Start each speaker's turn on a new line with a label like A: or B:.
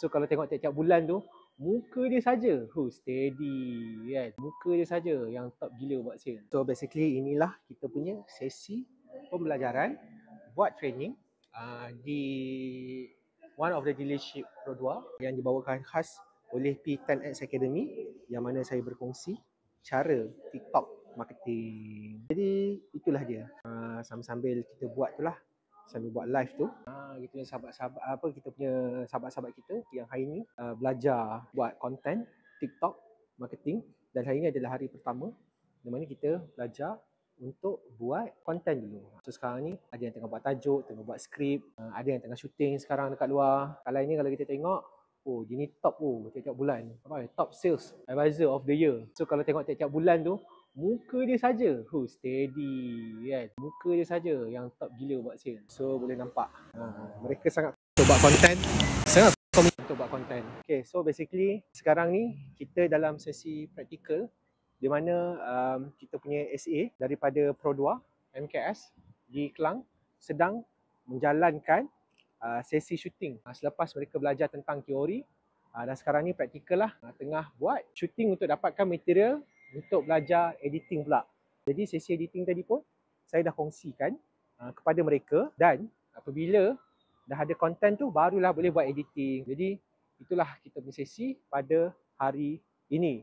A: So kalau tengok tiap-tiap bulan tu, muka dia saja steady kan. Muka dia saja yang top gila buat sale. So basically inilah kita punya sesi pembelajaran buat training di one of the dealership Pro 2 yang dibawakan khas oleh P10X Academy, yang mana saya berkongsi cara TikTok marketing. Jadi itulah dia. Sambil-sambil kita buat tu lah, sambil buat live tu, kita punya sahabat-sahabat kita punya sahabat-sahabat kita yang hari ni belajar buat konten TikTok marketing, dan hari ni adalah hari pertama di mana kita belajar untuk buat konten dulu. So sekarang ni ada yang tengah buat tajuk, tengah buat skrip, ada yang tengah syuting sekarang dekat luar. Kalau ini kalau kita tengok, dia ni top tiap-tiap bulan. Top sales advisor of the year. So kalau tengok tiap-tiap bulan tu, muka dia saja steady kan. Muka dia saja yang top gila buat sales. So boleh nampak mereka sangat untuk buat konten, sangat untuk buat konten. Okay, so basically sekarang ni kita dalam sesi praktikal di mana kita punya SA daripada Pro 2 MKS di Kelang sedang menjalankan sesi syuting. Selepas mereka belajar tentang teori dan sekarang ni praktikal lah, tengah buat syuting untuk dapatkan material untuk belajar editing pula. Jadi sesi editing tadi pun saya dah kongsikan kepada mereka, dan apabila dah ada konten tu barulah boleh buat editing. Jadi itulah kita punya sesi pada hari ini.